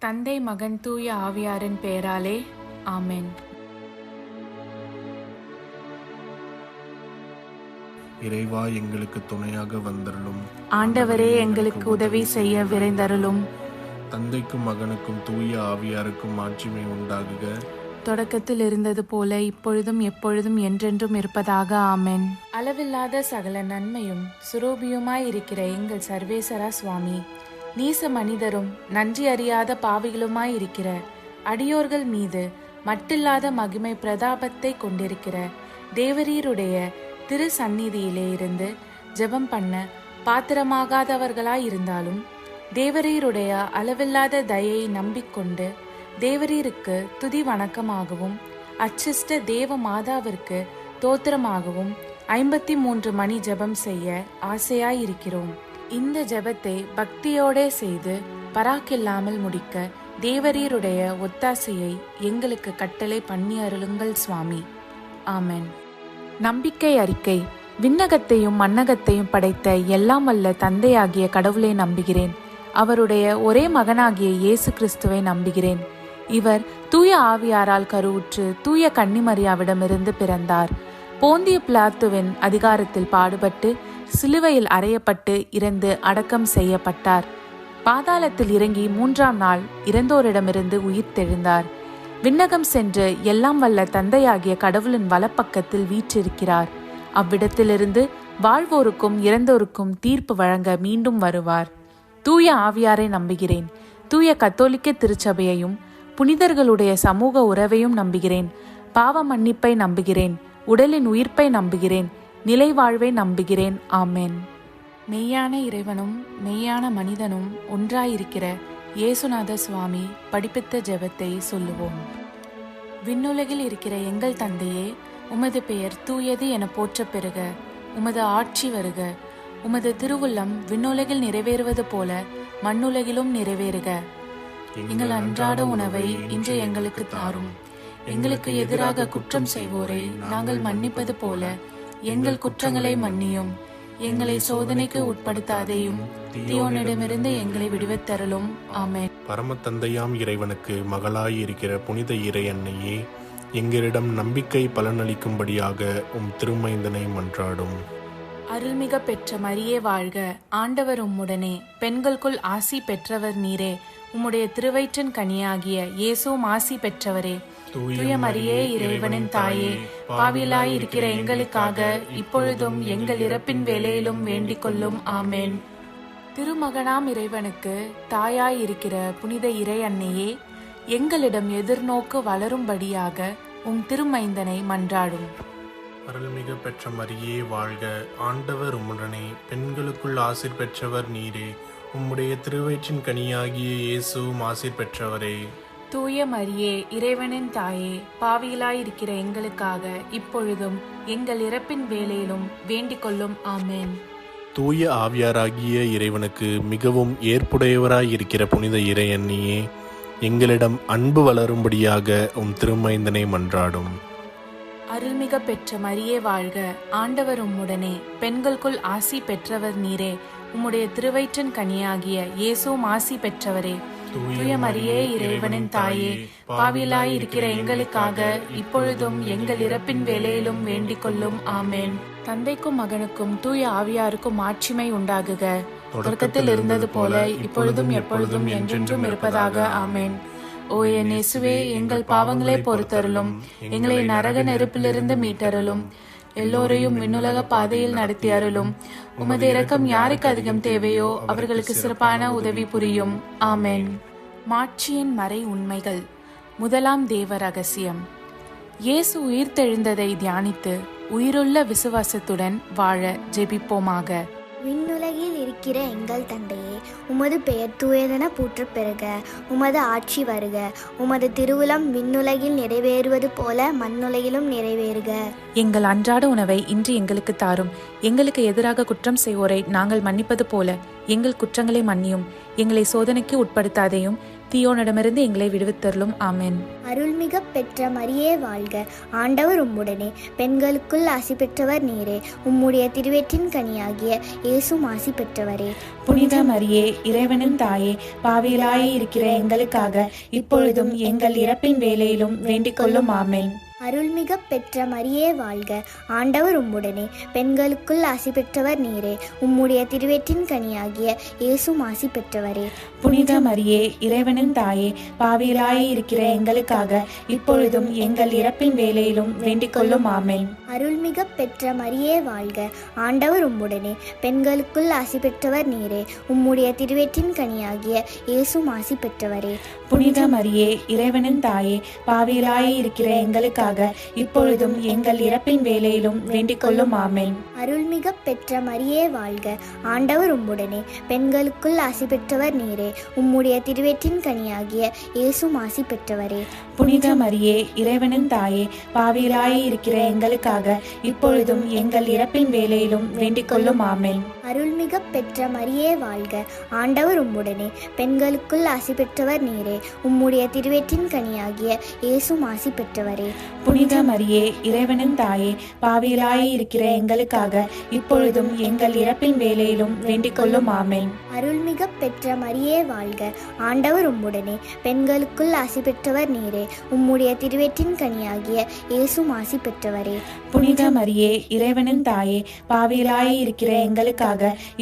தந்தை, மகன், தூய ஆவியாரின் பெயராலே ஆமென். இறைவா, எங்களுக்கு துணையாக வந்தருளும். ஆண்டவரே, எங்களுக்கு உதவி செய்ய விரைந்தருளும். தந்தைக்கும் மகனுக்கும் தூய ஆவியாருக்கும் ஆட்சிமை உண்டாகுக. தொடக்கத்தில் இருந்தது போல இப்பொழுதும் எப்பொழுதும் என்றென்றும் இருப்பதாக ஆமென். அளவில்லாத சகல நன்மையும் சுரூபியுமாயிருக்கிற எங்கள் சர்வேசரா சுவாமி, நீச மனிதரும் நன்றி அறியாத பாவிகளுமாயிருக்கிற அடியோர்கள் மீது மட்டில்லாத மகிமை பிரதாபத்தை கொண்டிருக்கிற தேவரீருடைய திரு சந்நிதியிலே இருந்து ஜெபம் பண்ண பாத்திரமாகாதவர்களாயிருந்தாலும் தேவரீருடைய அளவில்லாத தயையை நம்பிக்கொண்டு தேவரீருக்கு துதி வணக்கமாகவும் அச்சிஷ்ட தேவ மாதாவிற்கு தோத்திரமாகவும் 53 மணி ஜெபம் செய்ய ஆசையாயிருக்கிறோம். இந்த ஜெபத்தை பக்தியோட செய்து பராக்கில்லாமல் முடிக்க தேவரீருடைய ஒத்தாசையை எங்களுக்கு கட்டளை பண்ணி அருளுங்கள் சுவாமி. ஆமென். நம்பிக்கை அறிக்கை. விண்ணகத்தையும் மண்ணகத்தையும் படைத்த எல்லாம் வல்ல தந்தையாகிய கடவுளை நம்புகிறேன். அவருடைய ஒரே மகனாகிய இயேசு கிறிஸ்துவை நம்புகிறேன். இவர் தூய ஆவியாரால் கருவுற்று தூய கன்னிமரியாவிடமிருந்து பிறந்தார். போந்திய பிலாத்துவின் அதிகாரத்தில் பாடுபட்டு சிலுவையில் அறையப்பட்டு இறந்து அடக்கம் செய்யப்பட்டார். பாதாளத்தில் இறங்கி 3ஆம் நாள் இறந்தோரிடமிருந்து உயிர்த்தெழுந்தார். விண்ணகம் சென்று எல்லாம் வல்ல தந்தையாகிய கடவுளின் வலப்பக்கத்தில் வீற்றிருக்கிறார். அவ்விடத்திலிருந்து வாழ்வோருக்கும் இறந்தோருக்கும் தீர்ப்பு வழங்க மீண்டும் வருவார். தூய ஆவியாரை நம்புகிறேன். தூய கத்தோலிக்க திருச்சபையையும் புனிதர்களுடைய சமூக உறவையும் நம்புகிறேன். பாவ மன்னிப்பை நம்புகிறேன். உடலின் உயிர்ப்பை நம்புகிறேன். நிலை வாழ்வை நம்புகிறேன். ஆமென். மெய்யான இறைவனும் மெய்யான மனிதனும் ஒன்றாயிருக்கிற இயேசுநாத சுவாமி படிப்பித்த ஜெபத்தை சொல்லுவோம். விண்ணுலகில் இருக்கிற எங்கள் தந்தையே, உமது பெயர் தூயது என போற்ற பெறுக. உமது ஆட்சி வருக. உமது திருவுள்ளம் விண்ணுலகில் நிறைவேறுவது போல மண்ணுலகிலும் நிறைவேறுக. எங்கள் அன்றாட உணவை இன்று எங்களுக்கு தாரும். எங்களுக்கு எதிராக குற்றம் செய்வோரை நாங்கள் மன்னிப்பது போல எங்கள் குற்றங்களை மன்னியும். எங்களை சோதனைக்கு உட்படுத்தாதேயும், தீயோனிடமிருந்து எங்களை விடுவித்தருளும். ஆமென். பரம தந்தையாம் இறைவனுக்கு மகளாய் இருக்கிற புனித இறை அன்னையே, எங்களிடம் நம்பிக்கை பலனளிக்கும்படியாக உம் திருமைந்தனை மன்றாடும். அருள்மிக பெற்ற மரியே வாழ்க. ஆண்டவர் உம்முடனே, பெண்களுக்குள் ஆசி பெற்றவர் நீரே. உம்முடைய திருவயிற்றின் கனியாகிய இயேசுவும் ஆசி பெற்றவரே. தூய மரியே, இறைவனின் தாயே, பாவிலாய் இருக்கிற எங்களுக்காக இப்பொழுதும் எங்கள் இறப்பின் வேளையிலும் வேண்டிக் கொள்ளும். ஆமென். திருமகனாம் இறைவனுக்கு தாயாய் இருக்கிற புனித இறை அன்னையே, எங்களிடம் எதிர்நோக்கு வளரும்படியாக உம் திருமைந்தனை மன்றாடும். அருள்மிகு பெற்ற மரியே வாழ்க. ஆண்டவர் உம்முடனே, பெண்களுக்குள் ஆசீர் பெற்றவர் நீரே. உம்முடைய திருவயிற்றின் கனியாகிய இயேசுவும் ஆசீர் பெற்றவரே. தூய மரியே, இறைவனின் தாயே, பாவிகளாயிருக்கிற எங்களுக்காக இப்பொழுதும் எங்கள் இறப்பின் வேளையிலும் வேண்டிக் கொள்ளும். ஆமென். தூய ஆவியாராகிய இறைவனுக்கு மிகவும் ஏற்புடையவராயிருக்கிற புனித இறை அன்னியே, எங்களிடம் அன்பு வளரும்படியாக உம் திருமைந்தனை மன்றாடும். அருள்மிக பெற்ற மரியே வாழ்க. ஆண்டவர் உம்முடனே, பெண்களுக்குள் ஆசி பெற்றவர் நீரே. உம்முடைய திருவயிற்றின் கனியாகிய இயேசுவும் ஆசி பெற்றவரே. தூய மரியே, இறைவனின் தாயே, பாவிலாய் இருக்கிற எங்களுக்காக இப்பொழுதும் எங்கள் இறப்பின் வேளையிலும் வேண்டிக் கொள்ளும். ஆமென். தந்தைக்கும் மகனுக்கும் தூய ஆவியாருக்கும் ஆட்சிமை உண்டாகுக. தொடக்கத்தில் இருந்தது போல இப்பொழுதும் எப்பொழுதும் என்றென்றும் இருப்பதாக. ஆமென். ஓ என் இயேசுவே, எங்கள் பாவங்களை பொறுத்தருளும். எங்களை நரக நெருப்பிலிருந்து மீட்டருளும். எல்லோரையும் விண்ணுலக பாதையில் நடத்தி அருளும். உமது இரக்கம் யாருக்கு அதிகம் தேவையோ அவர்களுக்கு சிறப்பான உதவி புரியும். ஆமென். மாட்சியின் மறை உண்மைகள். முதலாம் தேவ ரகசியம். இயேசு உயிர்த்தெழுந்ததை தியானித்து உயிருள்ள விசுவாசத்துடன் வாழ ஜெபிப்போமாக. விண்ணுலகில் இருக்கிற எங்கள் தந்தையே, உமது பெயர் தூயதென போற்றப் பெறுக. உமது ஆட்சி வருக. உமது திருவுளம் விண்ணுலகில் நிறைவேறுவது போல மண்ணுலகிலும் நிறைவேறுக. எங்கள் அன்றாட உணவை இன்று எங்களுக்கு தாரும். எங்களுக்கு எதிராக குற்றம் செய்வோரை நாங்கள் மன்னிப்பது போல எங்கள் குற்றங்களை மன்னியும். எங்களை சோதனைக்கு உட்படுத்தாதேயும், தீயோனிடமிருந்து எங்களை விடுவித்தருளும். ஆமென். அருள்மிக பெற்ற மரியே வாழ்க, ஆண்டவர் உம்முடனே, பெண்களுக்குள் ஆசி பெற்றவர் நீரே. உம்முடைய திருவயிற்றின் கனியாகிய இயேசுவும் ஆசி பெற்றவரே. புனித மரியே, இறைவனின் தாயே, பாவிகளாய் இருக்கிற எங்களுக்காக இப்பொழுதும் எங்கள் இறப்பின் வேளையிலும் வேண்டிக் கொள்ளும். ஆமென். அருள்மிக பெற்ற மரியே வாழ்க, ஆண்டவர் உம்முடனே, பெண்களுக்குள் ஆசி பெற்றவர் நீரே. உம்முடைய திருவயிற்றின் கனியாகிய இயேசுவும் ஆசி பெற்றவரே. புனித மரியே, இறைவனின் தாயே, பாவிகளாய் இருக்கிற எங்களுக்காக இப்பொழுதும் எங்கள் இறப்பின் வேளையிலும் வேண்டிக் கொள்ளும். ஆமென். அருள்மிக பெற்ற மரியே வாழ்க, ஆண்டவர் உம்முடனே, பெண்களுக்குள் ஆசி பெற்றவர் நீரே. உம்முடைய திருவயிற்றின் கனியாகிய இயேசுவும் ஆசி பெற்றவரே. புனித மரியே, இறைவனின் தாயே, பாவிகளாய் இருக்கிற எங்களுக்காக இப்பொழுதும் எங்கள் இறப்பின் வேளையிலும் வேண்டிக் கொள்ளும். ஆமென். அருள்மிக பெற்ற மரியே வாழ்க, ஆண்டவர் உம்முடனே, பெண்களுக்குள் ஆசி பெற்றவர் நீரே. உம்முடைய திருவயிற்றின் கனியாகிய இயேசுவும் ஆசி பெற்றவரே. புனித மரியே, இறைவனின் தாயே, பாவிகளாய் இருக்கிற எங்களுக்காக இப்பொழுதும் எங்கள் இறப்பின் வேளையிலும் வேண்டிக் கொள்ளும். ஆமென். அருள்மிக பெற்ற மரியே வாழ்க, ஆண்டவர் உம்முடனே, பெண்களுக்குள் ஆசி பெற்றவர் நீரே. உம்முடைய திருவயிற்றின் கனியாகிய இயேசுவும் ஆசி பெற்றவரே. புனித மரியே, இறைவனின் தாயே, பாவிகளாய் இருக்கிற எங்களுக்காக இப்பொழுதும் எங்கள் இறப்பின் வேளையிலும் வேண்டிக் கொள்ளும். ஆமென். அருள்மிக பெற்ற மரியே வாழ்க, ஆண்டவர் உம்முடனே, பெண்களுக்குள் ஆசி பெற்றவர் நீரே. உம்முடைய திருவயிற்றின் கனியாகிய இயேசுவும் ஆசி பெற்றவரே. புனித மரியே, இறைவனின் தாயே, பாவிகளாய் இருக்கிற எங்களுக்காக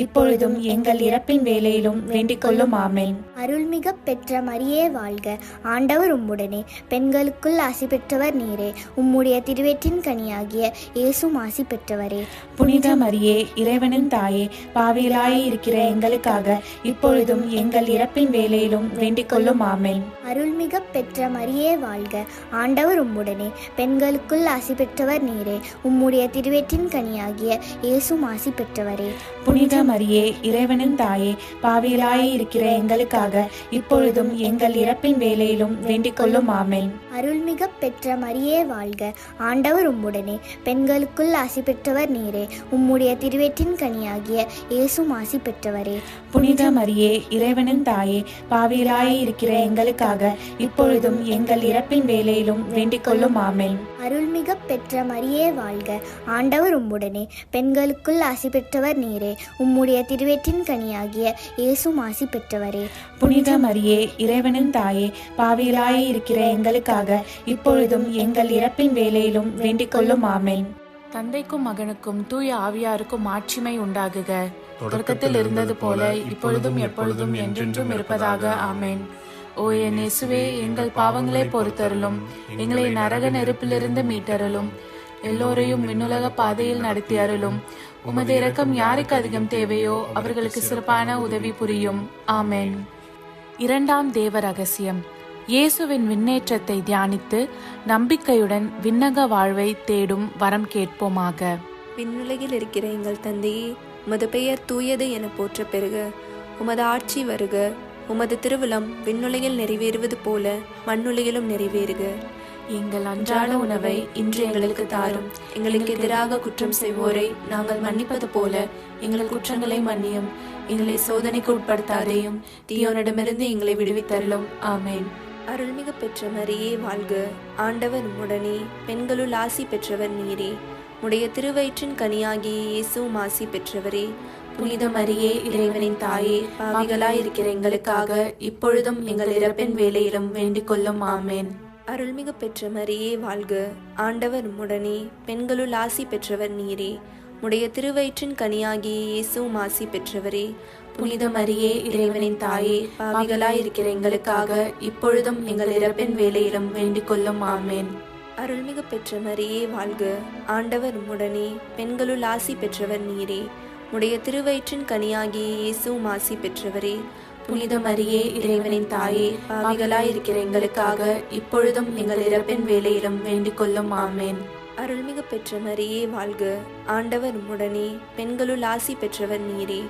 இப்பொழுதும் எங்கள் இறப்பின் வேளையிலும் வேண்டிக் கொள்ளும். ஆமென். அருள்மிக பெற்ற மரியே வாழ்க, ஆண்டவர் உம்முடனே, பெண்களுக்குள் ஆசி பெற்றவர் நீரே. உம்முடைய திருவயிற்றின் கனியாகிய இயேசுவும் ஆசி பெற்றவரே. புனித மரியே, இறைவனின் தாயே, பாவிகளாய் இருக்கிற எங்களுக்காக இப்பொழுதும் எங்கள் இறப்பின் வேளையிலும் வேண்டிக் கொள்ளும். ஆமென். அருள்மிக பெற்ற மரியே வாழ்க, ஆண்டவர் உம்முடனே, பெண்களுக்குள் ஆசி பெற்றவர் நீரே. உம்முடைய திருவயிற்றின் கனியாகிய இயேசுவும் ஆசி பெற்றவரே. புனித மரியே, இறைவனின் தாயே, பாவிகளாய் இருக்கிற எங்களுக்காக இப்பொழுதும் எங்கள் இறப்பின் வேளையிலும் வேண்டிக் கொள்ளும். ஆமென். அருள்மிக பெற்ற மரியே வாழ்க, ஆண்டவர் உம்முடனே, பெண்களுக்குள் ஆசி பெற்றவர் நீரே. உம்முடைய திருவயிற்றின் கனியாகிய இயேசுவும் ஆசி பெற்றவரே. புனித மரியே, இறைவனின் தாயே, பாவிகளாய் இருக்கிற எங்களுக்காக இப்பொழுதும் எங்கள் இறப்பின் வேளையிலும் வேண்டிக் கொள்ளும். ஆமென். அருள்மிக பெற்ற மரியே வாழ்க, ஆண்டவர் உம்முடனே, பெண்களுக்குள் ஆசி பெற்றவர் நீரே. உம்முடைய திருவயிற்றின் கனியாகிய இயேசுவும் ஆசி பெற்றவரே. புனித மரியே, இறைவனின் தாயே, பாவிகளாய் இருக்கிற எங்களுக்காக இப்பொழுதும் எங்கள் இறப்பின் வேளையிலும் வேண்டிக் கொள்ளும். ஆமென். தந்தைக்கும் மகனுக்கும் தூய ஆவியாருக்கும் ஆட்சிமை உண்டாகுக. தொடக்கத்தில் இருந்தது போல இப்பொழுதும் எப்பொழுதும் என்றென்றும் இருப்பதாக. ஆமென். ஓ என் இயேசுவே, எங்கள் பாவங்களை பொறுத்தருளும், எங்களை நரக நெருப்பிலிருந்து மீட்டருளும், எல்லோரையும் விண்ணுலக பாதையில் நடத்தி அருளும். உமது இரக்கம் யாருக்கு அதிகம் தேவையோ அவர்களுக்கு சிறப்பான உதவி புரியும். ஆமென். இரண்டாம் தேவ ரகசியம். இயேசுவின் விண்ணேற்றத்தை தியானித்து நம்பிக்கையுடன் விண்ணக வாழ்வை தேடும் வரம் கேட்போமாக. விண்ணுலகில் இருக்கிற எங்கள் தந்தையே, உமது பெயர் தூயது என போற்ற பெறுக. உமது ஆட்சி வருக. உமது திருவுளம் விண்ணுலகில் நிறைவேறுவது போல மண்ணுலகிலும் நிறைவேறுக. எங்கள் அன்றாட உணவை இன்று எங்களுக்கு தாரும். எங்களுக்கு எதிராக குற்றம் செய்வோரை நாங்கள் மன்னிப்பது போல எங்கள் குற்றங்களை மன்னியும். எங்களை சோதனைக்கு உட்படுத்தாதேயும், தீயோனிடமிருந்து எங்களை விடுவித்தருளும். ஆமென். அருள்மிகு பெற்ற மரியே வாழ்க, ஆண்டவர் உம்முடனே, பெண்களுள் ஆசி பெற்றவர் நீரே. உடைய திருவயிற்றின் கனியாகிய இயேசுவும் ஆசி பெற்றவரே. புனித மரியே, இறைவனின் தாயே, பாவிகளாய் இருக்கிற எங்களுக்காக இப்பொழுதும் எங்கள் இறப்பின் வேளையிலும் வேண்டிக் கொள்ளும். ஆமென். அருள்மிகு பெற்ற மரியே வாழ்க, ஆண்டவர் உம்முடனே, பெண்களுள் ஆசி பெற்றவர் நீரே. உடைய திருவயிற்றின் கனியாகிய இயேசுவும் ஆசி பெற்றவரே. புனித மரியே, இறைவனின் தாயே, பாவிகளாய் இருக்கிற எங்களுக்காக இப்பொழுதும் எங்கள் இறப்பின் வேளையிலும் வேண்டிக் கொள்ளும். ஆமென். அருள்மிகு பெற்ற மரியே வாழ்க, ஆண்டவர் உம்முடனே, பெண்களுள் ஆசி பெற்றவர் நீரே. உடைய திருவயிற்றின் கனியாகிய இயேசுவும் ஆசி பெற்றவரே. புனித மரியே, இறைவனின் தாயே, பாவிகளாய் இருக்கிற எங்களுக்காக இப்பொழுதும் எங்கள் இறப்பின் வேளையிலும் வேண்டிக் கொள்ளும். ஆமென். அருள்மிகு பெற்ற மரியே வாழ்க, ஆண்டவர் உம்முடனே, பெண்களுள் ஆசி பெற்றவர் நீரே.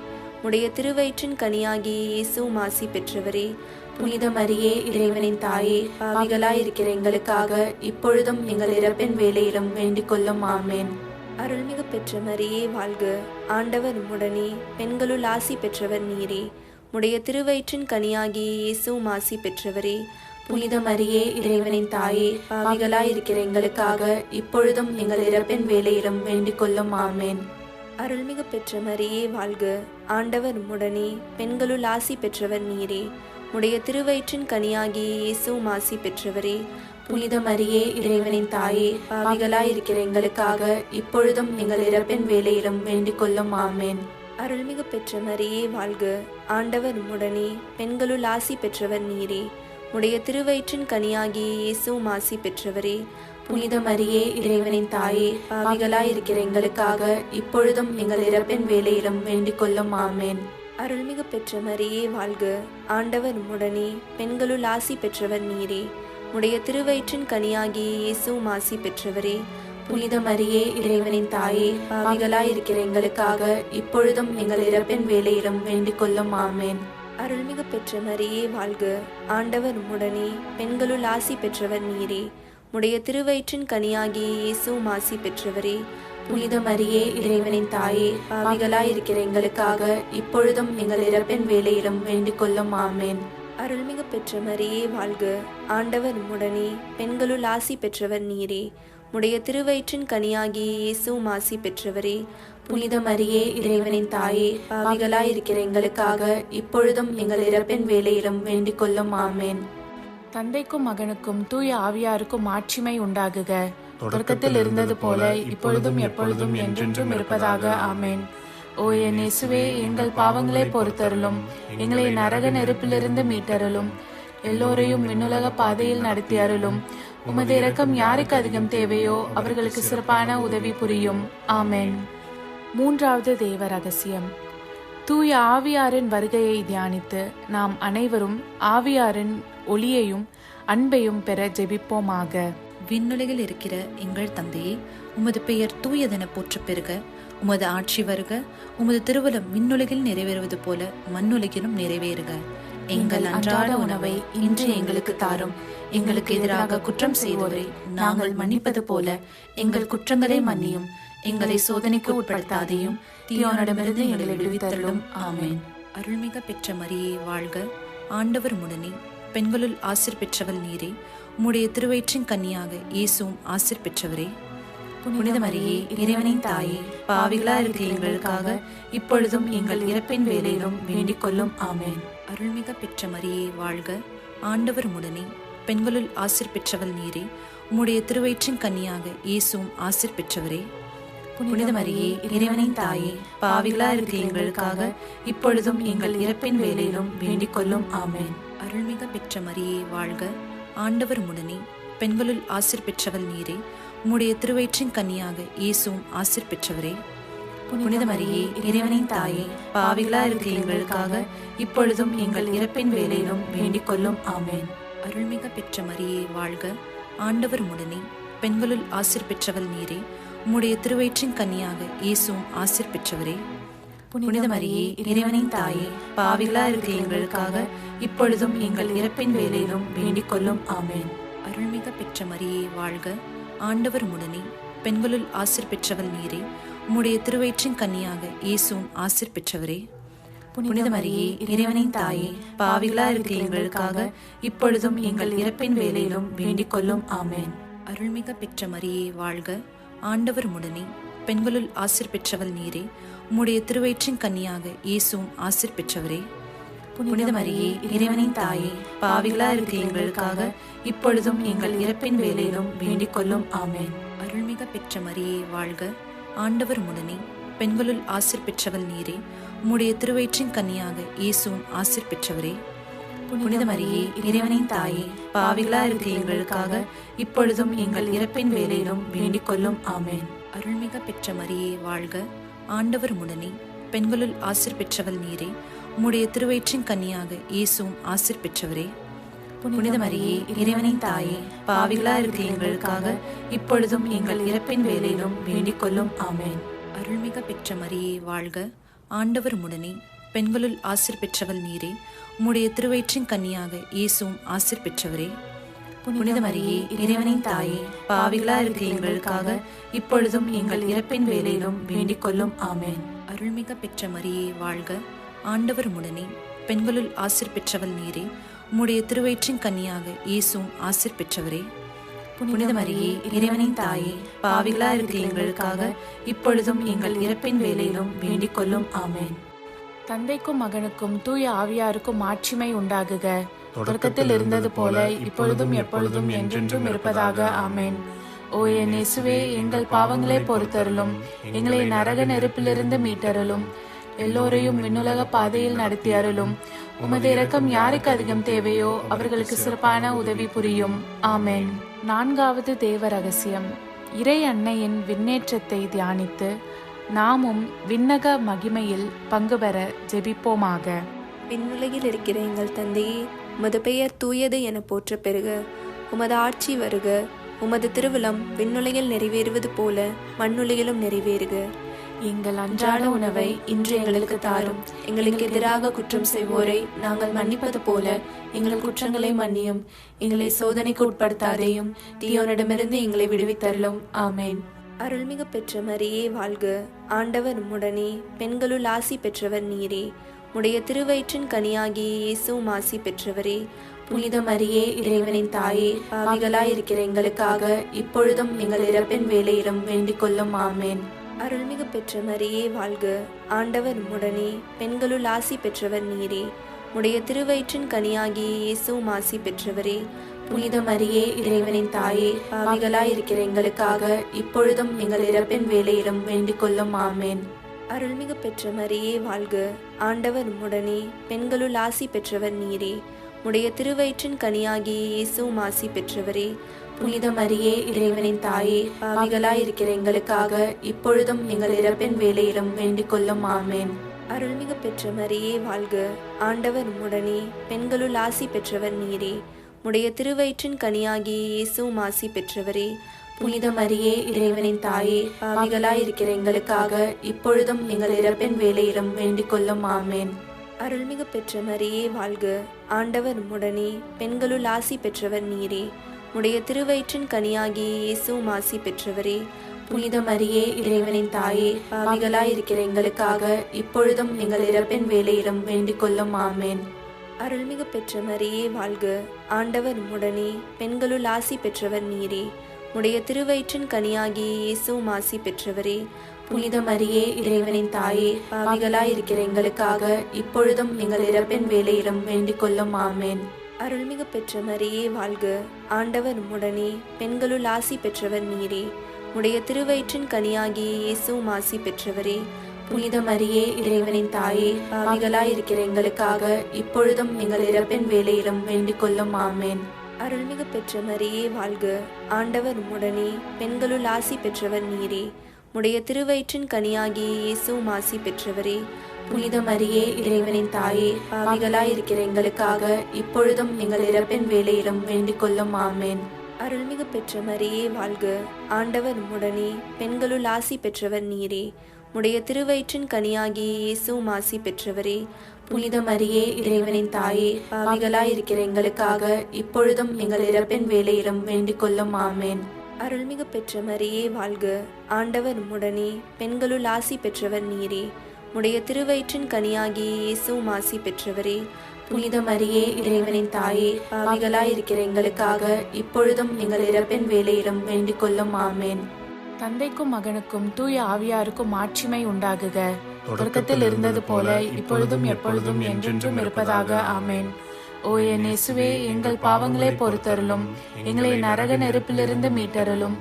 உடைய திருவயிற்றின் கனியாகிய இயேசுவும் ஆசி பெற்றவரே. புனித மரியே, இறைவனின் தாயே, பாவிகளாய் இருக்கிற எங்களுக்காக இப்பொழுதும் எங்கள் இறப்பின் வேளையிலும் வேண்டிக் கொள்ளும். ஆமென். அருள்மிகு பெற்ற மரியே வாழ்க, ஆண்டவர் உம்முடனே, பெண்களுள் ஆசி பெற்றவர் நீரே. உடைய திருவயிற்றின் கனியாகிய இயேசுவும் ஆசி பெற்றவரே. புனித மரியே, இறைவனின் தாயே, பாவிகளாயிருக்கிற எங்களுக்காக இப்பொழுதும் எங்கள் இறப்பின் வேளையிலும் வேண்டிக் கொள்ளும். ஆமேன். அருள்மிகு பெற்ற மரியே வாழ்க. ஆண்டவர் உம்முடனே, பெண்களுள் ஆசி பெற்றவர் நீரே. உடைய திருவயிற்றின் கனியாகிய இயேசுவும் ஆசி பெற்றவரே. புனித மரியே, இறைவனின் தாயே, பாவிகளாயிருக்கிற எங்களுக்காக இப்பொழுதும் எங்கள் இறப்பின் வேளையிலும் வேண்டிக் கொள்ளும். ஆமேன். அருள்மிகு பெற்ற மரியே வாழ்க. ஆண்டவர் உம்முடனே, பெண்களுள் ஆசி பெற்றவர் நீரே. உடைய திருவயிற்றின் கனியாகிய இயேசுவும் ஆசி பெற்றவரே. புனித மரியே, இறைவனின் தாயே, பாவிகளாயிருக்கிற எங்களுக்காக இப்பொழுதும் எங்கள் இறப்பின் வேளையிலும் வேண்டிக் கொள்ளும். ஆமேன். அருள்மிகு பெற்ற மரியே வாழ்க. ஆண்டவர் உம்முடனே, பெண்களுள் ஆசி பெற்றவர் நீரே. உடைய திருவயிற்றின் கனியாகிய இயேசுவும் ஆசி பெற்றவரே. புனித மரியே, இறைவனின் தாயே, பாவிகளாயிருக்கிற எங்களுக்காக இப்பொழுதும் எங்கள் இறப்பின் வேளையிலும் வேண்டிக் கொள்ளும். ஆமேன். அருள்மிகு பெற்ற மரியே வாழ்க. ஆண்டவர் உம்முடனே, பெண்களுள் ஆசி பெற்றவர் நீரே. உடைய திருவயிற்றின் கனியாகிய இயேசுவும் ஆசி பெற்றவரே. புனித மரியே, இறைவனின் தாயே, பாவிகளாயிருக்கிற எங்களுக்காக இப்பொழுதும் எங்கள் இறப்பின் வேளையிலும் வேண்டிக் கொள்ளும். ஆமேன். அருள்மிகு பெற்ற மரியே வாழ்க. ஆண்டவர் உம்முடனே, பெண்களுள் ஆசி பெற்றவர் நீரே. உடைய திருவயிற்றின் கனியாகிய இயேசுவும் ஆசி பெற்றவரே. புனித மரியே, இறைவனின் தாயே, பாவிகளாயிருக்கிற எங்களுக்காக இப்பொழுதும் எங்கள் இறப்பின் வேளையிலும் வேண்டிக் கொள்ளும். ஆமேன். தந்தைக்கும் மகனுக்கும் தூய ஆவியாருக்கும் ஆட்சிமை உண்டாகுக. தொடக்கத்தில் இருந்தது போல இப்பொழுதும் எப்பொழுதும் என்றென்றும் இருப்பதாக. ஆமேன். ஓ என் இயேசுவே, எங்கள் பாவங்களை பொறுத்தருளும், எங்களை நரக நெருப்பிலிருந்து மீட்டருளும், எல்லோரையும் விண்ணுலக பாதையில் நடத்தி அருளும். உமது இரக்கம் யாருக்கு அதிகம் தேவையோ அவர்களுக்கு சிறப்பான உதவி புரியும். ஆமேன். மூன்றாவது தேவ ரகசியம். தூய ஆவியாரின் வருகையை தியானித்து நாம் அனைவரும் ஆவியாரின் ஒளியையும் அன்பையும் பெற ஜெபிப்போமாக. விண்ணுலகில் இருக்கிற எங்கள் தந்தையே, உமது பெயர் தூயதென போற்றப் பெறுக. உமது ஆட்சி வருக. உமது திருவுளம் விண்ணுலகில் நிறைவேறுவது போல மண்ணுலகிலும் நிறைவேறுக. எங்கள் அன்றாட உணவை இன்று எங்களுக்கு தாரும். எங்களுக்கு எதிராக குற்றம் செய்வோரை நாங்கள் மன்னிப்பது போல எங்கள் குற்றங்களை மன்னியும். எங்களை சோதனைக்கு உட்படுத்தாதையும் தீயோனிடமிருந்து எங்களை விடுவித்தருளும். ஆமேன். அருள்மிக பெற்ற மரியே வாழ்க. ஆண்டவர் உம்முடனே, பெண்களுள் ஆசீர் பெற்றவள் நீரே. உம்முடைய திருவயிற்றின் கன்னியாக இயேசுவும் ஆசீர் பெற்றவரே. புனித மரியே, இறைவனின் தாயே, பாவிகளா இருக்கிற எங்களுக்காக இப்பொழுதும் எங்கள் இறப்பின் வேளையிலும் வேண்டிக் கொள்ளும். ஆமேன். அருள்மிக பெற்ற மரியே வாழ்க. ஆண்டவர் உம்முடனே, பெண்களுள் ஆசீர் பெற்றவள் நீரே. உம்முடைய திருவயிற்றின் கன்னியாக இயேசுவும் ஆசீர் பெற்றவரே. புனித மரியே, இறைவனின் தாயே, பாவிகளா இருக்கிற எங்களுக்காக இப்பொழுதும் எங்கள் இறப்பின் வேளையிலும் வேண்டிக் கொள்ளும். ஆமேன். அருள்மிக பெற்ற மரியே வாழ்க. ஆண்டவர் உம்முடனே, பெண்களுள் ஆசீர் பெற்றவள் நீரே. உம்முடைய திருவயிற்றின் கன்னியாக இயேசுவும் ஆசீர் பெற்றவரே. புனித மரியே, இறைவனின் தாயே, பாவிகளா இருக்கிற எங்களுக்காக இப்பொழுதும் எங்கள் இறப்பின் வேளையிலும் வேண்டிக் கொள்ளும். ஆமேன். அருள்மிக பெற்ற மரியே வாழ்க. ஆண்டவர் உம்முடனே, பெண்களுள் ஆசீர் பெற்றவள் நீரே. உம்முடைய திருவயிற்றின் கன்னியாக இயேசுவும் ஆசீர் பெற்றவரே. புனித மரியே, இறைவனின் தாயே, பாவிகளா இருக்கிற எங்களுக்காக இப்பொழுதும் எங்கள் இறப்பின் வேளையிலும் வேண்டிக் கொள்ளும். ஆமேன். அருள்மிக பெற்ற மரியே வாழ்க. ஆண்டவர் உம்முடனே, பெண்களுள் ஆசீர் பெற்றவள் நீரே. உம்முடைய திருவயிற்றின் கன்னியாக இயேசுவும் ஆசீர் பெற்றவரே. புனித மரியே, இறைவனின் தாயே, பாவிகளா இருக்கிற எங்களுக்காக இப்பொழுதும் எங்கள் இறப்பின் வேளையிலும் வேண்டிக் கொள்ளும். ஆமேன். அருள்மிக பெற்ற மரியே வாழ்க. ஆண்டவர் உம்முடனே, பெண்களுள் ஆசீர் பெற்றவள் நீரே. உம்முடைய திருவயிற்றின் கன்னியாக இயேசுவும் ஆசீர் பெற்றவரே. புனித மரியே, இறைவனின் தாயே, பாவிகளா இருக்கிற எங்களுக்காக இப்பொழுதும் எங்கள் இறப்பின் வேளையிலும் வேண்டிக் கொள்ளும். ஆமேன். அருள்மிக பெற்ற மரியே வாழ்க. ஆண்டவர் உம்முடனே, பெண்களுள் ஆசீர் பெற்றவள் நீரே. உம்முடைய திருவயிற்றின் கன்னியாக இயேசுவும் ஆசீர் பெற்றவரே. புனித மரியே, இறைவனின் தாயே, பாவிகளா இருக்கிற எங்களுக்காக இப்பொழுதும் எங்கள் இறப்பின் வேளையிலும் வேண்டிக் கொள்ளும். ஆமேன். அருள்மிக பெற்ற மரியே வாழ்க. ஆண்டவர் உம்முடனே, பெண்களுள் ஆசீர் பெற்றவள் நீரே. உம்முடைய திருவயிற்றின் கன்னியாக இயேசுவும் ஆசீர் பெற்றவரே. புனித மரியே, இறைவனின் தாயே, பாவிகளா இருக்கிற எங்களுக்காக இப்பொழுதும் எங்கள் இறப்பின் வேளையிலும் வேண்டிக் கொள்ளும். ஆமேன். அருள்மிக பெற்ற மரியே வாழ்க. ஆண்டவர் உம்முடனே, பெண்களுள் ஆசீர் பெற்றவள் நீரே. உம்முடைய திருவயிற்றின் கன்னியாக இயேசுவும் ஆசீர் பெற்றவரே. புனித மரியே, இறைவனின் தாயே, பாவிகளா இருக்கிற எங்களுக்காக இப்பொழுதும் எங்கள் இறப்பின் வேளையிலும் வேண்டிக் கொள்ளும். ஆமேன். அருள்மிக பெற்ற மரியே வாழ்க. ஆண்டவர் உம்முடனே, பெண்களுள் ஆசீர் பெற்றவள் நீரே. உம்முடைய திருவயிற்றின் கன்னியாக இயேசுவும் ஆசீர் பெற்றவரே. புனித மரியே, இறைவனின் தாயே, பாவிகளா இருக்கிற எங்களுக்காக இப்பொழுதும் எங்கள் இறப்பின் வேளையிலும் வேண்டிக் கொள்ளும். ஆமென். தந்தைக்கும் மகனுக்கும் தூய ஆவியாருக்கும் மாட்சிமை உண்டாகுக. தொடக்கத்தில் இருந்தது போல இப்பொழுதும் எப்பொழுதும் என்றென்றும் இருப்பதாக. ஆமென். ஓ என் இயேசுவே, எங்கள் பாவங்களை பொறுத்தருளும், எங்களை நரக நெருப்பிலிருந்து மீட்டருளும், எல்லோரையும் விண்ணுலக பாதையில் நடத்தி அருளும். உமது இரக்கம் யாருக்கு அதிகம் தேவையோ அவர்களுக்கு சிறப்பான உதவி புரியும். ஆமென். நான்காவது தேவ ரகசியம். இறை அன்னையின் விண்ணேற்றத்தை தியானித்து நாமும் விண்ணக மகிமையில் பங்கு பெற ஜெபிப்போமாக. விண்ணுலகில் இருக்கிற எங்கள் தந்தையே, உமது பெயர் தூயது என போற்ற பெறுக. உமது ஆட்சி வருக. உமது திருவுளம் விண்ணுலகில் நிறைவேறுவது போல மண்ணுலகிலும் நிறைவேறுக. எங்கள் அன்றாட உணவை இன்று எங்களுக்கு தாரும். எங்களுக்கு எதிராக குற்றம் செய்வோரை நாங்கள் மன்னிப்பது போல எங்கள் குற்றங்களை மன்னியும். எங்களை சோதனைக்கு உட்படுத்தாதேயும், தீயோனிடமிருந்து எங்களை விடுவித்தருளும். ஆமென். அருள்மிகு பெற்ற மரியே வாழ்க. ஆண்டவர் உம்முடனே, பெண்களுள் ஆசி பெற்றவர் நீரே. உடைய திருவயிற்றின் கனியாகிய இயேசுவும் ஆசி பெற்றவரே. புனித மரியே, இறைவனின் தாயே, பாவிகளாயிருக்கிற எங்களுக்காக இப்பொழுதும் எங்கள் இறப்பின் வேளையிலும் வேண்டிக் கொள்ளும். ஆமென். அருள்மிகு பெற்ற மரியே வாழ்க. ஆண்டவர் உம்முடனே, பெண்களுள் ஆசி பெற்றவர் நீரே. உடைய திருவயிற்றின் கனியாகிய இயேசுவும் ஆசி பெற்றவரே. புனித மரியே, இறைவனின் தாயே, பாவிகளாயிருக்கிற எங்களுக்காக இப்பொழுதும் எங்கள் இறப்பின் வேளையிலும் வேண்டிக் கொள்ளும். ஆமென். அருள்மிகு பெற்ற மரியே வாழ்க. ஆண்டவர் உம்முடனே, பெண்களுள் ஆசி பெற்றவர் நீரே. உடைய திருவயிற்றின் கனியாகிய இயேசுவும் ஆசி பெற்றவரே. புனித மரியே, இறைவனின் தாயே, பாவிகளாயிருக்கிற எங்களுக்காக இப்பொழுதும் எங்கள் இறப்பின் வேளையிலும் வேண்டிக் கொள்ளும். ஆமென். அருள்மிகு பெற்ற மரியே வாழ்க. ஆண்டவர் உம்முடனே, பெண்களுள் ஆசி பெற்றவர் நீரே. உடைய திருவயிற்றின் கனியாகிய இயேசுவும் ஆசி பெற்றவரே. புனித மரியே, இறைவனின் தாயே, பாவிகளாயிருக்கிற எங்களுக்காக இப்பொழுதும் எங்கள் இறப்பின் வேளையிலும் வேண்டிக் கொள்ளும். ஆமென். அருள்மிகு பெற்ற மரியே வாழ்க. ஆண்டவர் உம்முடனே, பெண்களுள் ஆசி பெற்றவர் நீரே. உடைய திருவயிற்றின் கனியாகிய இயேசுவும் ஆசி பெற்றவரே. புனித மரியே, இறைவனின் தாயே, பாவிகளாயிருக்கிற எங்களுக்காக இப்பொழுதும் எங்கள் இறப்பின் வேளையிலும் வேண்டிக் கொள்ளும். ஆமென். அருள்மிகு பெற்ற மரியே வாழ்க. ஆண்டவர் உம்முடனே, பெண்களுள் ஆசி பெற்றவர் நீரே. உடைய திருவயிற்றின் கனியாகிய இயேசுவும் ஆசி பெற்றவரே. புனித மரியே, இறைவனின் தாயே, பாவிகளாயிருக்கிற எங்களுக்காக இப்பொழுதும் எங்கள் இறப்பின் வேளையிலும் வேண்டிக் கொள்ளும். ஆமென். அருள்மிகு பெற்ற மரியே வாழ்க. ஆண்டவர் உம்முடனே, பெண்களுள் ஆசி பெற்றவர் நீரே. உடைய திருவயிற்றின் கனியாகிய இயேசுவும் ஆசி பெற்றவரே. புனித மரியே, இறைவனின் தாயே, பாவிகளாயிருக்கிற எங்களுக்காக இப்பொழுதும் எங்கள் இறப்பின் வேளையிலும் வேண்டிக் கொள்ளும். ஆமென். அருள்மிகு பெற்ற மரியே வாழ்க. ஆண்டவர் உம்முடனே, பெண்களுள் ஆசி பெற்றவர் நீரே. உடைய திருவயிற்றின் கனியாகிய இயேசுவும் ஆசி பெற்றவரே. புனித மரியே, இறைவனின் தாயே, பாவிகளாயிருக்கிற எங்களுக்காக இப்பொழுதும் எங்கள் இறப்பின் வேளையிலும் வேண்டிக் கொள்ளும். ஆமென். அருள்மிகு பெற்ற மரியே வாழ்க. ஆண்டவர் உம்முடனே, பெண்களுள் ஆசி பெற்றவர் நீரே. உடைய திருவயிற்றின் கனியாகிய இயேசுவும் ஆசி பெற்றவரே. புனித மரியே, இறைவனின் தாயே, பாவிகளாயிருக்கிற எங்களுக்காக இப்பொழுதும் எங்கள் இறப்பின் வேளையிலும் வேண்டிக் கொள்ளும். ஆமென். அருள்மிகு பெற்ற மரியே வாழ்க. ஆண்டவர் உம்முடனே, பெண்களுள் ஆசி பெற்றவர் நீரே. உடைய திருவயிற்றின் கனியாகிய இயேசுவும் ஆசி பெற்றவரே. புனித மரியே, இறைவனின் தாயே, பாவிகளாயிருக்கிற எங்களுக்காக இப்பொழுதும் எங்கள் இறப்பின் வேளையிலும் வேண்டிக் கொள்ளும். ஆமென். தந்தைக்கும் மகனுக்கும் தூய ஆவியாருக்கும் மாட்சிமை உண்டாகுக. தொடக்கத்தில் இருந்தது போல இப்பொழுதும் எப்பொழுதும் என்றென்றும் இருப்பதாக. ஆமென். ஓ என் இயேசுவே, எங்கள் பாவங்களை பொறுத்தருளும், எங்களை நரக நெருப்பிலிருந்து மீட்டருளும்,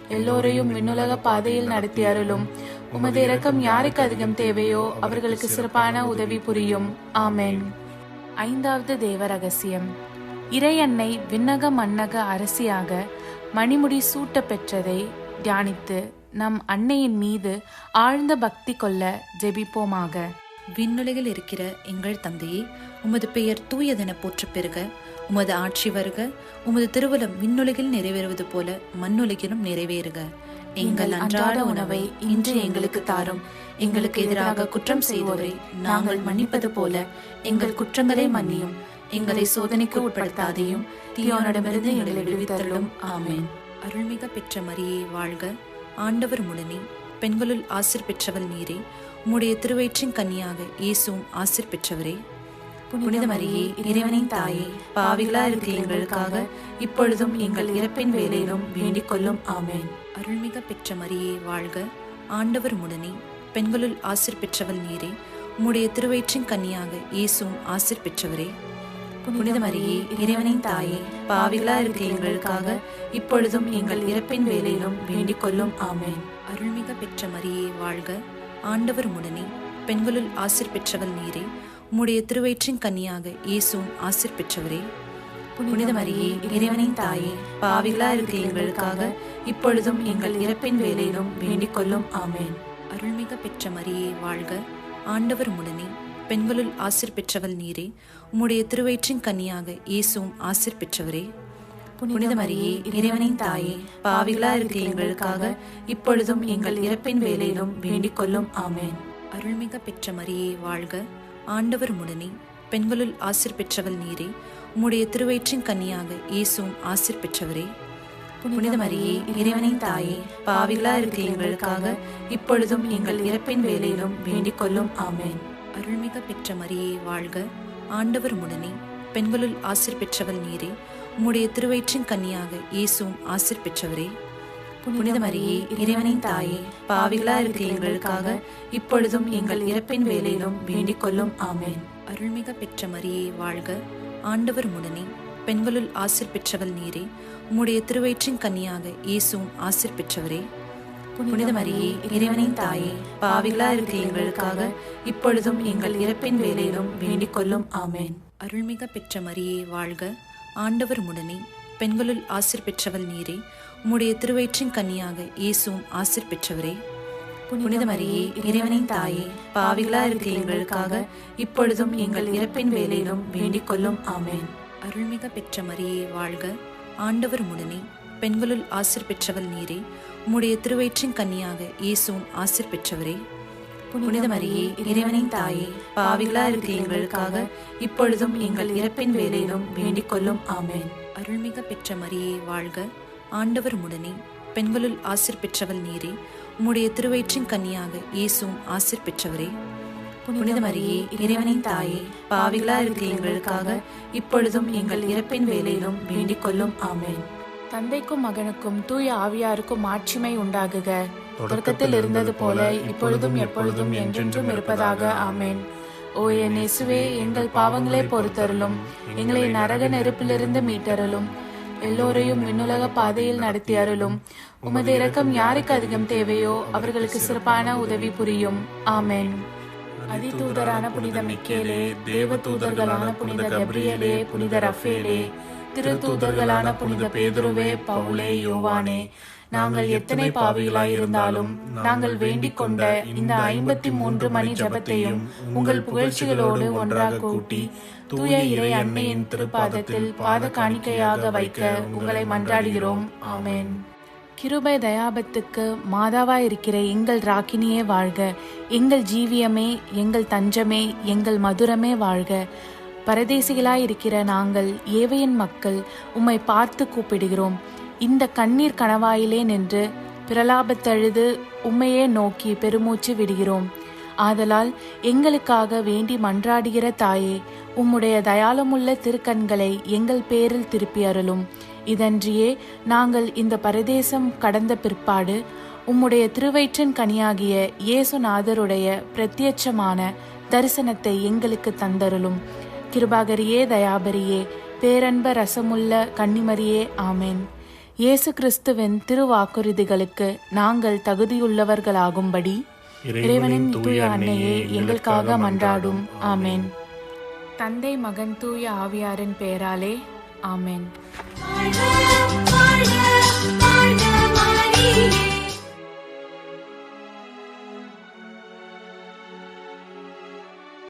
எல்லோரையும் விண்ணுலக பாதையில் நடத்தி அருளும். உமது இரக்கம் யாருக்கு அதிகம் தேவையோ அவர்களுக்கு சிறப்பான உதவி புரியும். ஆமென். ஐந்தாவது தேவ ரகசியம். இறை அன்னை விண்ணக மன்னக அரசியாக மணிமுடி சூட்ட பெற்றதை தியானித்து நம் அன்னையின் மீது ஆழ்ந்த பக்தி கொள்ள ஜெபிப்போமாக. விண்ணுலகில் இருக்கிற எங்கள் தந்தையே, உமது பெயர் தூயதென போற்ற பெறுக. உமது ஆட்சி வருக. உமது திருவுளம் விண்ணுலகில் நிறைவேறுவது போல மண்ணுலகிலும் நிறைவேறுக. எங்கள் அன்றாட உணவை இன்று எங்களுக்கு தாரும். எங்களுக்கு எதிராக குற்றம் செய்வோரை நாங்கள் மன்னிப்பது போல எங்கள் குற்றங்களை மன்னியும். எங்களை சோதனைக்கு உட்படுத்தாதையும், தீயோனிடமிருந்து எங்களை விடுவித்தருளும். ஆமென். அருள்மிக பெற்ற மரியே வாழ்க. ஆண்டவர் உம்முடனே, பெண்களுள் ஆசீர் பெற்றவள் நீரே. உம்முடைய திருவயிற்றின் கன்னியாக இயேசுவும் ஆசீர் பெற்றவரே. புனித மரியே, இறைவனின் தாயே, பாவிகளா இருக்கிற எங்களுக்காக இப்பொழுதும் எங்கள் இறப்பின் வேளையிலும் வேண்டிக் கொள்ளும். ஆமென். அருள்மிக பெற்ற மரியே வாழ்க, ஆண்டவர் உடனே, பெண்களுள் ஆசீர் பெற்றவள் நீரே. உம்முடைய திருவயிற்றின் கன்னியாக இயேசுவும் ஆசீர் பெற்றவரே. புனித மரியே, இறைவனின் தாயே, பாவிகளா இருக்கிற எங்களுக்காக இப்பொழுதும் எங்கள் இறப்பின் வேளையிலும் வேண்டிக் கொள்ளும். ஆமென். அருள்மிக பெற்ற மரியே வாழ்க, ஆண்டவர் உடனே, பெண்களுள் ஆசீர் பெற்றவள் நீரே. உம்முடைய திருவயிற்றின் கன்னியாக இயேசுவும் ஆசீர் பெற்றவரே. புனித மரியே, இறைவனின் தாயே, பாவிகளா இருக்கிற எங்களுக்காக இப்பொழுதும் எங்கள் இறப்பின் வேளையிலும் வேண்டிக் கொள்ளும். ஆமென். அருள்மிக பெற்ற மரியே வாழ்க, ஆண்டவர் உடனே, பெண்களுள் ஆசீர் பெற்றவள் நீரே. உம்முடைய திருவயிற்றின் கன்னியாக இயேசுவும் ஆசீர் பெற்றவரே. புனித மரியே, இறைவனின் தாயே, பாவிகளா இருக்கிற எங்களுக்காக இப்பொழுதும் எங்கள் இறப்பின் வேளையிலும் வேண்டிக் கொள்ளும். ஆமென். அருள்மிக பெற்ற மரியே வாழ்க, ஆண்டவர் உடனே, பெண்களுள் ஆசீர் பெற்றவள் நீரே. உம்முடைய திருவயிற்றின் கன்னியாக இயேசுவும் ஆசீர் பெற்றவரே. புனித மரியே, இறைவனின் தாயே, பாவிகளா இருக்கிற எங்களுக்காக இப்பொழுதும் எங்கள் இறப்பின் வேளையிலும் வேண்டிக் கொள்ளும். ஆமென். அருள்மிக பெற்ற மரியே வாழ்க, ஆண்டவர் உடனே, பெண்களுள் ஆசீர் பெற்றவள் நீரே. உம்முடைய திருவயிற்றின் கன்னியாக இயேசுவும் ஆசீர் பெற்றவரே. புனித மரியே, இறைவனின் தாயே, பாவிகளா இருக்கிற எங்களுக்காக இப்பொழுதும் எங்கள் இறப்பின் வேளையிலும் வேண்டிக் கொள்ளும். ஆமென். அருள்மிக பெற்ற மரியே வாழ்க, ஆண்டவர் உடனே, பெண்களுள் ஆசீர் பெற்றவள் நீரே. உம்முடைய திருவயிற்றின் கன்னியாக இயேசுவும் ஆசீர் பெற்றவரே. புனித மரியே, இறைவனின் தாயே, பாவிகளா இருக்கிற எங்களுக்காக இப்பொழுதும் எங்கள் இறப்பின் வேளையிலும் வேண்டிக் கொள்ளும். ஆமென். அருள்மிக பெற்ற மரியே வாழ்க, ஆண்டவர் உடனே, பெண்களுள் ஆசீர் பெற்றவள் நீரே. உம்முடைய திருவயிற்றின் கன்னியாக இயேசுவும் ஆசீர் பெற்றவரே. புனித மரியே, இறைவனின் தாயே, பாவிகளா இருக்கிற எங்களுக்காக இப்பொழுதும் எங்கள் இறப்பின் வேளையிலும் வேண்டிக் கொள்ளும். ஆமென். அருள்மிக பெற்ற மரியே வாழ்க, ஆண்டவர் உடனே, பெண்களுள் ஆசீர் பெற்றவள் நீரே. உம்முடைய திருவயிற்றின் கன்னியாக இயேசுவும் ஆசீர் பெற்றவரே. புனித மரியே, இறைவனின் தாயே, பாவிகளா இருக்கிற எங்களுக்காக இப்பொழுதும் எங்கள் இறப்பின் வேளையிலும் வேண்டிக் கொள்ளும். ஆமென். அருள்மிக பெற்ற மரியே வாழ்க, ஆண்டவர் உடனே, பெண்களுள் ஆசீர் பெற்றவள் நீரே. உம்முடைய திருவயிற்றின் கன்னியாக இயேசுவும் ஆசீர் பெற்றவரே. புனித மரியே, இறைவனின் தாயே, பாவிகளா இருக்கிற எங்களுக்காக இப்பொழுதும் எங்கள் இறப்பின் வேளையிலும் வேண்டிக் கொள்ளும். ஆமென். தந்தைக்கும் மகனுக்கும் தூய ஆவியாருக்கும் மாட்சிமை உண்டாகுக. தொடக்கத்தில் இருந்தது போல இப்பொழுதும் எப்பொழுதும் என்றென்றும் இருப்பதாக. ஆமென். ஓ என் இயேசுவே, எங்கள் பாவங்களை பொறுத்தருளும், எங்களை நரக நெருப்பிலிருந்து மீட்டருளும், எல்லோரையும் விண்ணுலக பாதையில் நடத்தி அருளும். உமது இரக்கம் யாருக்கு அதிகம் தேவையோ அவர்களுக்கு சிறப்பான உதவி புரியும். ஆமென். அதிதூதரான புனித மிக்கேலே, தேவ தூதர்களான புனித கப்ரியேலே, புனித ரஃபேலே, திருத்தூதர்களான புனித பேதுருவே, பவுலே, யோவானே, நாங்கள் எத்தனை பாவிகளாய் இருந்தாலும் நாங்கள் வேண்டிக் கொண்ட இந்த 53 மணி ஜபத்தையும் உங்கள் புகழ்ச்சிகளோடு ஒன்றாக கூட்டி தூய இறை அன்னையின் திருப்பாதத்தில் பாத காணிக்கையாக வைக்க உங்களை மன்றாடுகிறோம். ஆமென். கிருபை தயாபத்துக்கு மாதாவாயிருக்கிற எங்கள் ராக்கினியே வாழ்க. எங்கள் ஜீவியமே, எங்கள் தஞ்சமே, எங்கள் மதுரமே வாழ்க. பரதேசிகளாயிருக்கிற நாங்கள் ஏவையின் மக்கள் உம்மை பார்த்து கூப்பிடுகிறோம். இந்த கண்ணீர் கணவாயிலே நின்று பிரலாபத்தழுது உம்மையே நோக்கி பெருமூச்சு விடுகிறோம். ஆதலால் எங்களுக்காக வேண்டி மன்றாடுகிற தாயே, உம்முடைய தயாளமுள்ள திருக்கண்களை எங்கள் பேரில் திருப்பி அருளும். இதன்றியே நாங்கள் இந்த பரதேசம் கடந்த பிற்பாடு உம்முடைய திருவயிற்றின் கனியாகிய இயேசுநாதருடைய பிரத்யட்சமான தரிசனத்தை எங்களுக்கு தந்தருளும். கிருபாகரியே, தயாபரியே, பேரன்ப ரசமுள்ள கன்னிமரியே, ஆமென். இயேசு கிறிஸ்துவின் திருவாக்குறுதிகளுக்கு நாங்கள் தகுதியுள்ளவர்களாகும்படி இறைவனின் தூய அன்னையே எங்களுக்காக மன்றாடும். ஆமென். தந்தை, மகன், தூய ஆவியாரின் பெயராலே. ஆமென்.